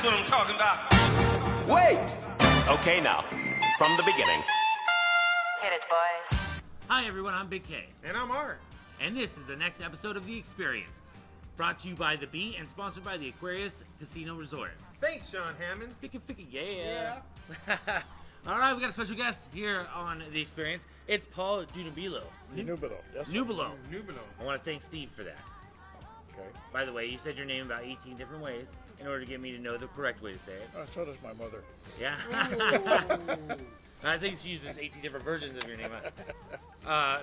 That's what I'm talking about. Wait! Okay, now, from the beginning. Hit it, boys. Hi everyone, I'm Big K. And I'm Art. And this is the next episode of The X-Perience. Brought to you by The Bee and sponsored by the Aquarius Casino Resort. Thanks, Sean Hammond. Ficka, yeah. Alright, we got a special guest here on The X-Perience. It's Paul Nubilo. Nubilo, yes. Nubilo. Nubilo. I want to thank Steve for that. Okay. By the way, you said your name about 18 different ways in order to get me to know the correct way to say it. So does my mother. Yeah. I think she uses 18 different versions of your name.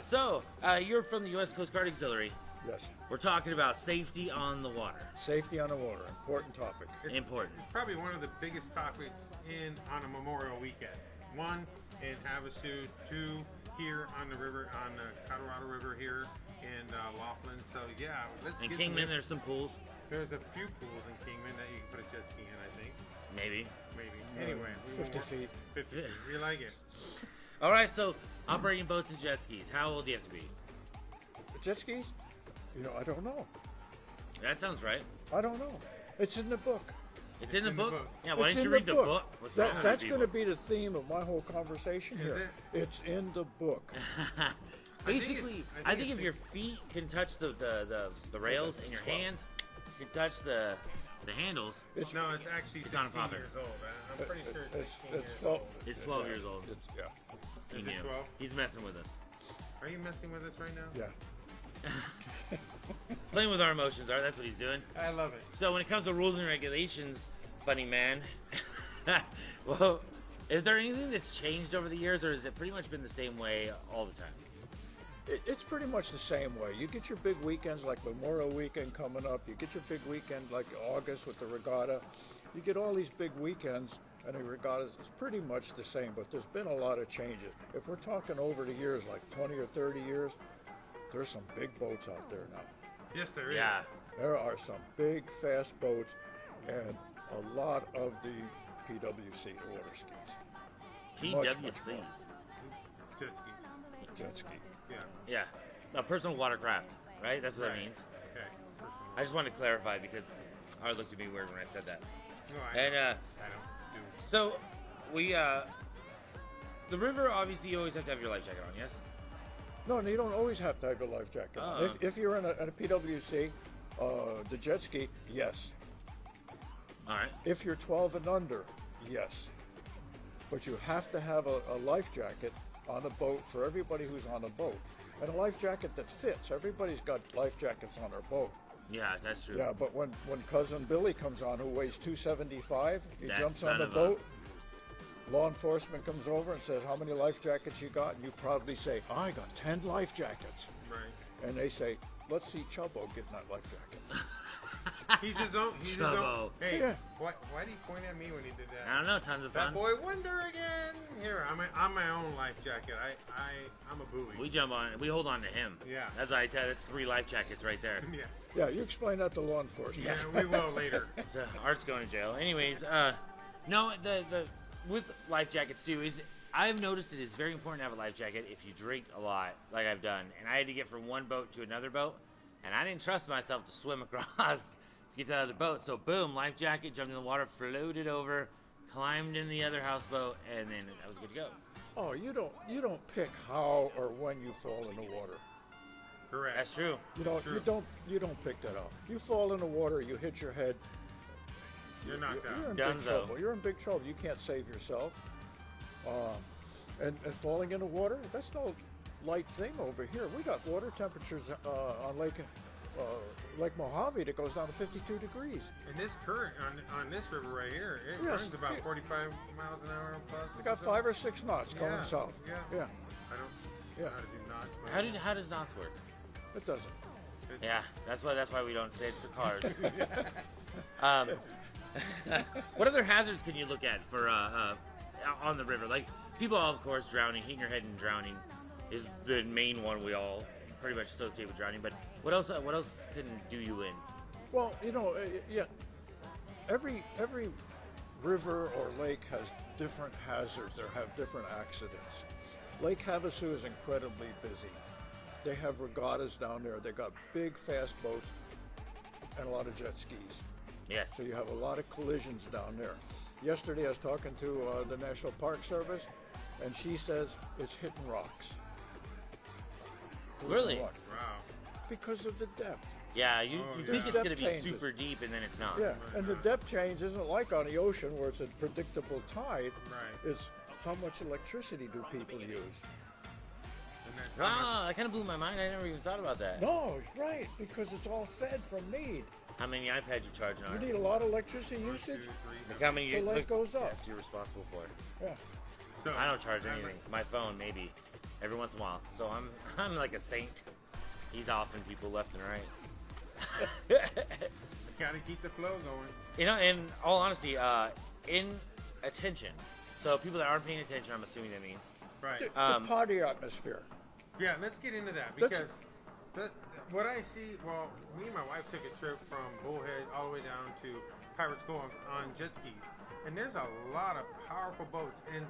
So, you're from the U.S. Coast Guard Auxiliary. Yes. We're talking about safety on the water. Safety on the water, important topic. Important. Probably one of the biggest topics on a Memorial Weekend. One, in Havasu. Two, here on the river, on the Colorado River here in Laughlin. So yeah, let's In get Kingman, there's some pools. There's a few pools in Kingman that you can put a jet ski in, I think. Maybe. Anyway, we 50 won't- feet. 50 feet. We like it. All right, so operating boats and jet skis. How old do you have to be? Jet skis? I don't know. That sounds right. I don't know. It's in the book. It's in the in the book? book. Yeah, why It's didn't you in read the book? What's wrong with That's you going to people? be the theme of my whole conversation Is here. It's in the book. Basically, I I think think if it's- your feet can touch the rails and your hands can touch the handles, It's, No, it's actually It's 16 on Father. years old. I'm pretty sure it's 16 it's years 12. old. it's 12 years old. It's, yeah. He Is it knew. 12? He's messing with us. Are you messing with us right now? Yeah. Playing with our emotions, Art. That's what he's doing. I love it. So when it comes to rules and regulations, funny man, well, is there anything that's changed over the years, or has it pretty much been the same way all the time? It's pretty much the same way. You get your big weekends like Memorial Weekend coming up. You get your big weekend like August with the regatta. You get all these big weekends, and the regattas is pretty much the same, but there's been a lot of changes. If we're talking over the years, like 20 or 30 years, there's some big boats out there now. Yes, there is. Yeah. There are some big, fast boats, and a lot of the PWC, the water skis. Much, much PWC. more. Jet ski. Jet ski. Yeah. Yeah, a personal watercraft, right? That's what that Right. means. Okay. Personal. I just wanted to clarify because Art looked at me weird when I said that. No, I And don't do. so we the river, obviously you always have to have your life jacket on, yes? No, you don't always have to have your life jacket on. Oh. If you're in a PWC, the jet ski, yes. All right. If you're 12 and under, yes. But you have to have a life jacket on a boat for everybody who's on a boat. And a life jacket that fits. Everybody's got life jackets on their boat. Yeah, that's true. Yeah, but when cousin Billy comes on, who weighs 275, he That jumps son on the of a- boat. Law enforcement comes over and says, "How many life jackets you got?" And you probably say, "I got 10 life jackets." Right. And they say, "Let's see Chubbo getting that life jacket." He's his own. He's his own. Chubbo. Hey, Yeah. why did he point at me when he did that? I don't know, tons of That fun. boy Wonder again. Here, I'm my own life jacket. I'm a buoy. We jump on, we hold on to him. Yeah. That's that's 3 life jackets right there. Yeah. Yeah, you explain that to law enforcement. Yeah, we will later. So Art's going to jail. Anyways, no, the with life jackets too is I've noticed it is very important to have a life jacket if you drink a lot, like I've done. And I had to get from one boat to another boat, and I didn't trust myself to swim across to get to the other boat. So boom, life jacket, jumped in the water, floated over, climbed in the other houseboat, and then I was good to go. Oh, you don't pick how or when you fall in the water. Correct. That's true. True. You don't pick that out. You fall in the water, you hit your head. You're knocked out. You're in big Dunzo. trouble. You're in big trouble. You can't save yourself. And falling in the water, that's no light thing over here. We got water temperatures on Lake Mojave that goes down to 52 degrees. And this current on this river right here, it Yes. runs about 45 miles an hour plus. We got 5 or 6 knots going Yeah, south. yeah. Yeah, I don't Yeah. know how to do knots. but- How does knots work? it doesn't. Yeah, that's why we don't say it's for cars. What other hazards can you look at for on the river? Like people, of course, drowning, hitting your head and drowning is the main one we all pretty much associate with drowning. But what else? What else can do you in? Well, yeah. Every river or lake has different hazards. There have different accidents. Lake Havasu is incredibly busy. They have regattas down there. They got big, fast boats and a lot of jet skis. Yes. So you have a lot of collisions down there. Yesterday I was talking to the National Park Service, and she says it's hitting rocks. Really? Rocks. Wow. Because of the depth. Yeah, you Oh, think yeah. it's going to be Changes. super deep, and then it's not. Yeah, and the depth change isn't like on the ocean where it's a predictable tide. Right. It's how much electricity do people use? And that's Wow, that kind of blew my mind. I never even thought about that. No, right, because it's all fed from need. How many iPads you charging on? You need a lot of electricity 1, 2, usage. 3. Look how many The light goes up. Yes, you're responsible for it. Yeah. So, I don't charge I'm anything. My phone, maybe, every once in a while. So I'm like a saint. He's offing people left and right. Gotta keep the flow going. You know, in all honesty, in attention. So people that aren't paying attention, I'm assuming that means. Right. The party atmosphere. Yeah, let's get into that That's- because what I see, well, me and my wife took a trip from Bullhead all the way down to Pirates Cove on jet skis, and there's a lot of powerful boats. And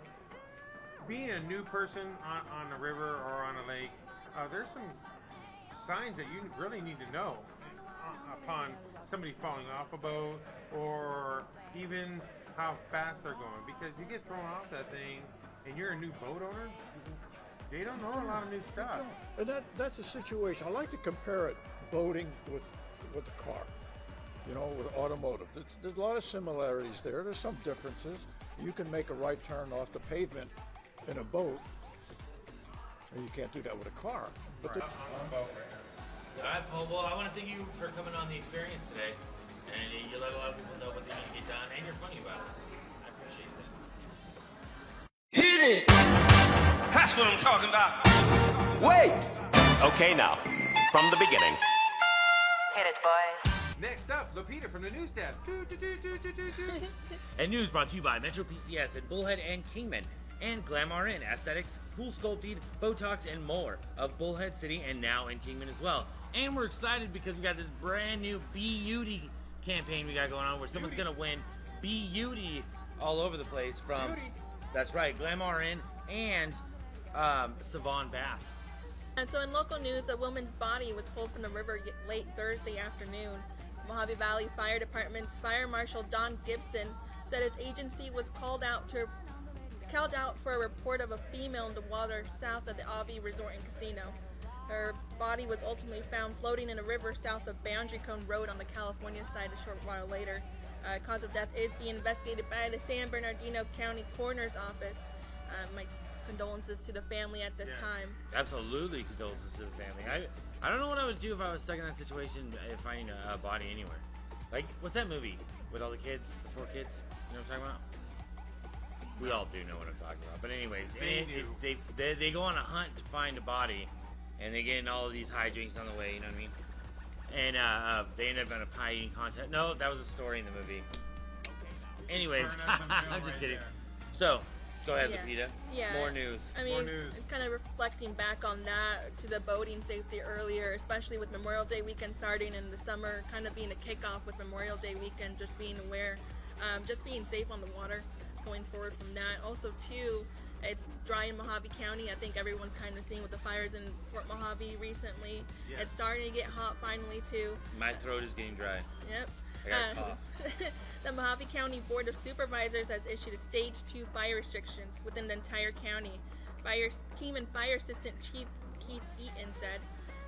being a new person on the river or on a lake, there's some signs that you really need to know upon somebody falling off a boat or even how fast they're going, because you get thrown off that thing and you're a new boat owner. They don't know a lot of new stuff. And that's a situation. I like to compare it boating with the car. You know, with automotive. There's a lot of similarities there. There's some differences. You can make a right turn off the pavement in a boat, and you can't do that with a car. But Right. On a boat right now. All right, Paul. Well, I want to thank you for coming on the experience today, and you let a lot of people know what they need to get done, and you're funny about it. I appreciate that. That's what I'm talking about. Wait! Okay, now, from the beginning. Hit it, boys. Next up, Lupita from the news desk. And news brought to you by Metro PCS and Bullhead and Kingman and Glamour Inn, aesthetics, cool sculpting, Botox, and more of Bullhead City and now in Kingman as well. And we're excited because we got this brand new Beauty campaign we got going on where someone's gonna win Beauty all over the place from. Beauty. That's right, Glamour Inn and Savon Bath. And so in local news, a woman's body was pulled from the river late Thursday afternoon. Mojave Valley Fire Department's Fire Marshal Don Gibson said his agency was called out for a report of a female in the water south of the Avi Resort and Casino. Her body was ultimately found floating in a river south of Boundary Cone Road on the California side a short while later. Cause of death is being investigated by the San Bernardino County Coroner's Office. My condolences to the family at this time. Absolutely condolences to the family. I don't know what I would do if I was stuck in that situation finding a body anywhere. Like, what's that movie with all the kids, the 4 kids? You know what I'm talking about? We all do know what I'm talking about. But anyways, they go on a hunt to find a body, and they get in all of these hijinks on the way, you know what I mean? And they end up in a pie eating contest. No, that was a story in the movie. Anyways, Burn up some bill I'm just right kidding. there. So, go ahead, Yeah. Lupita. Yeah. More news. I mean, More news. it's kind of reflecting back on that to the boating safety earlier, especially with Memorial Day weekend starting in the summer, kind of being a kickoff with Memorial Day weekend, just being aware, just being safe on the water going forward from that. Also, too, it's dry in Mojave County. I think everyone's kind of seeing with the fires in Fort Mojave recently. Yes. It's starting to get hot finally, too. My throat is getting dry. Yep. I got a cough. The Mojave County Board of Supervisors has issued a Stage 2 fire restrictions within the entire county. Kingman Fire Assistant Chief Keith Eaton said,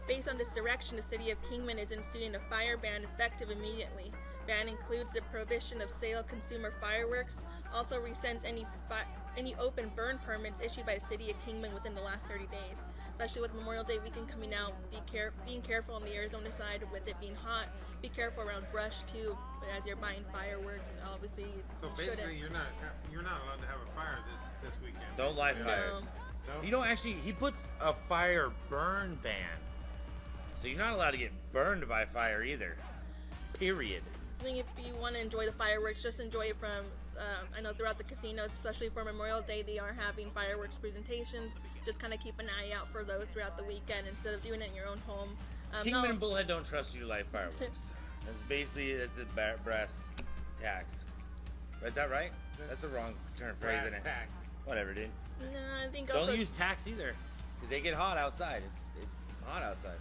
based on this direction, the city of Kingman is instituting a fire ban effective immediately. Ban includes the prohibition of sale of consumer fireworks, also rescinds any open burn permits issued by the city of Kingman within the last 30 days. Especially with Memorial Day weekend coming out, being careful on the Arizona side with it being hot. Be careful around brush too, but as you're buying fireworks, obviously So you basically, shouldn't. you're not allowed to have a fire this weekend. Don't light basically. fires. No. You know, actually, he puts a fire burn ban. So you're not allowed to get burned by fire either. Period. I think if you want to enjoy the fireworks, just enjoy it from, I know throughout the casinos, especially for Memorial Day, they are having fireworks presentations. Just kind of keep an eye out for those throughout the weekend instead of doing it in your own home. Kingman and Bullhead don't trust you to light fireworks. That's basically, that's the brass tax. Is that right? That's the wrong term phrase, isn't it? Tack. Whatever, dude. No, I think also... Don't use tax either, because they get hot outside. It's hot outside.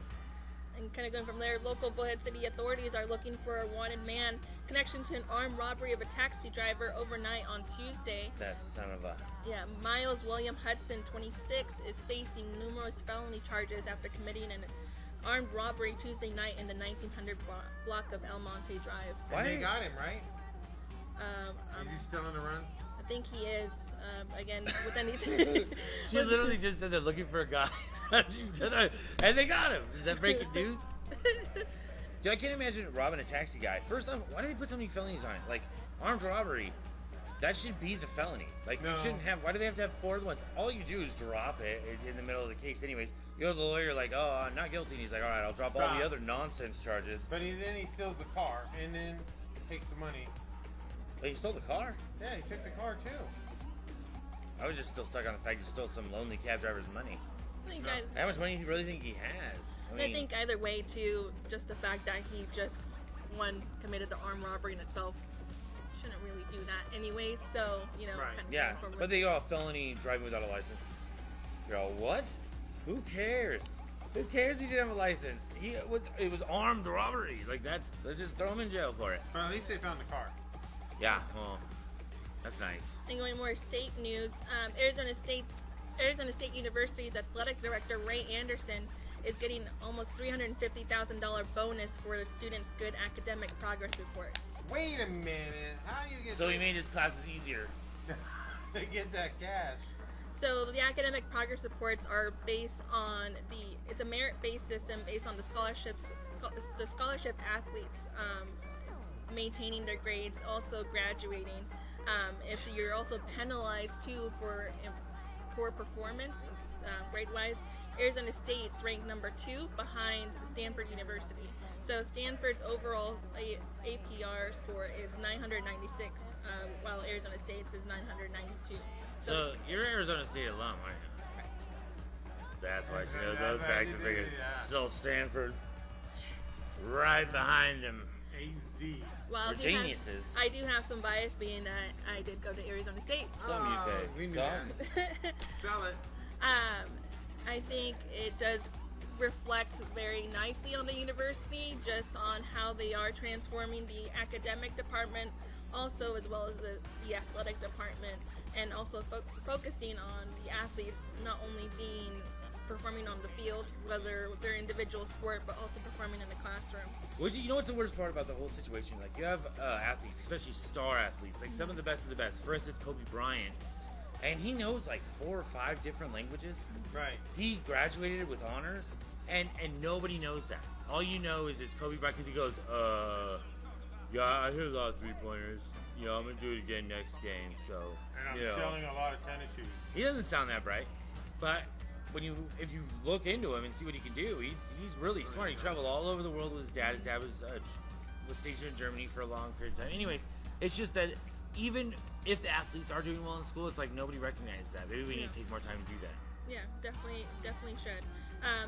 And kind of going from there, local Bullhead City authorities are looking for a wanted man connection to an armed robbery of a taxi driver overnight on Tuesday. That son of a... Yeah, Miles William Hudson, 26, is facing numerous felony charges after committing an armed robbery Tuesday night in the 1900 block of El Monte Drive. And they got him, right? Um, Is he still on the run? I think he is. Again, with anything. She literally just said they're looking for a guy. She said, and they got him. Is that breaking news? Dude, I can't imagine robbing a taxi guy. First off, why do they put so many felonies on it? Like, armed robbery, that should be the felony. Like, No. you shouldn't have, why do they have to have 4 ones? All you do is drop it in the middle of the case anyways. You go to the lawyer, like, oh, I'm not guilty. And he's like, all right, I'll drop all Stop. the other nonsense charges. But then he steals the car and then takes the money. But he stole the car? Yeah, he took the car too. I was just still stuck on the fact he stole some lonely cab driver's money. I think No. How much money do you really think he has? I think either way, too, just the fact that he just, committed the armed robbery in itself, shouldn't really do that anyway, so, you know, Right. kind of Yeah, going forward. but they go felony driving without a license. You're all, what? Who cares? Who cares he didn't have a license? It was armed robbery. Like, let's just throw him in jail for it. But at least they found the car. Yeah, well, that's nice. And going more state news, Arizona State University's athletic director Ray Anderson is getting almost $350,000 bonus for the students' good academic progress reports. Wait a minute. How do you get So he made his classes easier. to get that cash? So the academic progress reports are based on it's a merit-based system based on the scholarship athletes maintaining their grades, also graduating. If you're also penalized too for poor performance, grade-wise, Arizona State's ranked number 2 behind Stanford University. So Stanford's overall APR score is 996, while Arizona State's is 992. So you're Arizona State alum, aren't you? Correct. That's why she knows That's those why facts you are did bigger. it, yeah. Still Stanford, right behind him. AZ. Well, We're geniuses. I do have some bias being that I did go to Arizona State. Some you say. We knew Some. that. Sell it. I think it does reflect very nicely on the university, just on how they are transforming the academic department, also as well as the athletic department, and also focusing on the athletes not only performing on the field, whether their individual sport, but also performing in the classroom. You know what's the worst part about the whole situation? Like, you have athletes, especially star athletes, like some of the best of the best. For instance, Kobe Bryant. And he knows like 4 or 5 different languages. Right. He graduated with honors, and nobody knows that. All you know is it's Kobe Bryant because he goes, yeah, I hit a lot of 3-pointers. You know, I'm going to do it again next game, so, And I'm you know. selling a lot of tennis shoes. He doesn't sound that bright, but if you look into him and see what he can do, he's really smart. He traveled all over the world with his dad. His dad was stationed in Germany for a long period of time. Anyways, it's just that even if the athletes are doing well in school, it's like nobody recognizes that. Maybe we need to take more time to do that. Yeah, definitely should.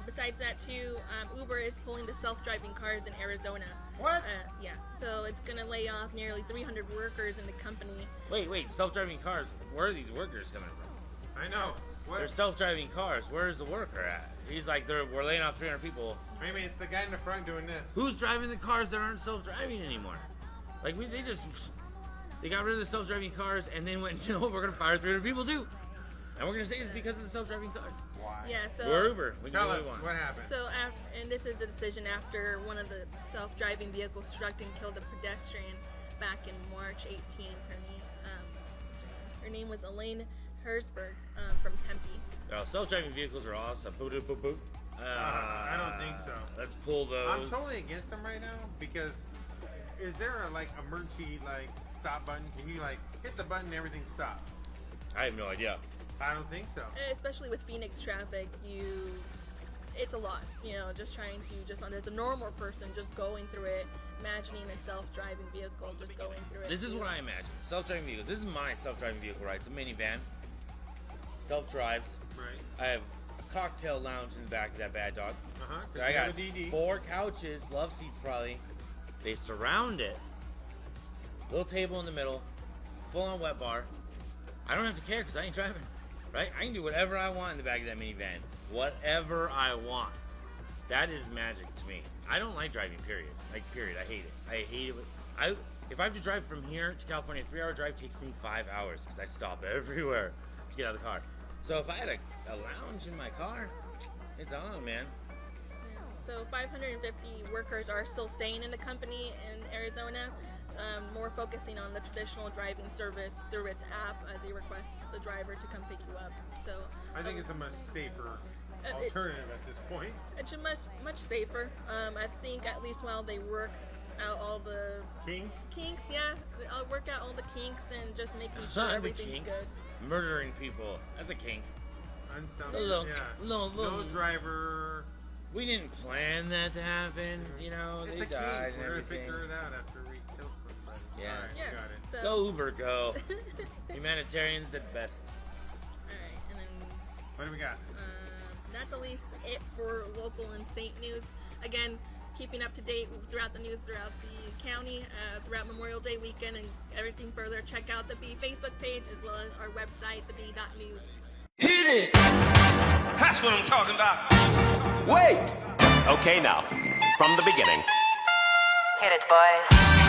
Besides that too, Uber is pulling the self-driving cars in Arizona. What? Yeah, so it's gonna lay off nearly 300 workers in the company. Wait, self-driving cars. Where are these workers coming from? I know. What? They're self-driving cars. Where is the worker at? He's like, we're laying off 300 people. Maybe it's the guy in the front doing this. Who's driving the cars that aren't self-driving anymore? Like, they got rid of the self-driving cars and then went, we're going to fire 300 people too. And we're going to say it's because of the self-driving cars. Why? Yeah, so We're Uber. We can Tell do us what we want. what happened. So, and this is a decision after one of the self-driving vehicles struck and killed a pedestrian back in March 18. Her name was Elaine Hersberg from Tempe. Oh, self-driving vehicles are awesome. Boop, boop, boop, boop. I don't think so. Let's pull those. I'm totally against them right now because is there a emergency stop button? Can you hit the button and everything stops? I have no idea. I don't think so. Especially with Phoenix traffic, it's a lot. Just trying to as a normal person, just going through it, imagining a self-driving vehicle, just going through it. This is what I imagine. Self-driving vehicle. This is my self-driving vehicle, right? It's a minivan. Self-drives. Right. I have a cocktail lounge in the back of that bad dog. Uh-huh. I got 4 couches, love seats probably. They surround it. Little table in the middle. Full-on wet bar. I don't have to care because I ain't driving. Right? I can do whatever I want in the back of that minivan. Whatever I want. That is magic to me. I don't like driving, period. Like, period. I hate it. I hate it. If I have to drive from here to California, a 3-hour drive takes me 5 hours because I stop everywhere to get out of the car. So if I had a lounge in my car, it's on, man. So 550 workers are still staying in the company in Arizona, more focusing on the traditional driving service through its app as you request the driver to come pick you up. So I think it's a much safer alternative at this point. It's much safer. I think at least while they work out all the kinks, yeah, I'll work out all the kinks and just making sure everything's good. Murdering people, that's a kink. No driver. We didn't plan that to happen, you know. It's they a died kink. and We're gonna everything. figure it out after we kill somebody. Yeah. All right, Yeah. got it. So, Go Uber, go. Humanitarians at best. Alright, and then What do we got? that's at least it for local and state news. Again, keeping up to date throughout the news throughout the county, throughout Memorial Day weekend, and everything further, check out the Bee Facebook page as well as our website, thebee.news. Hit it! That's what I'm talking about. Wait! Okay, now, from the beginning. Hit it, boys.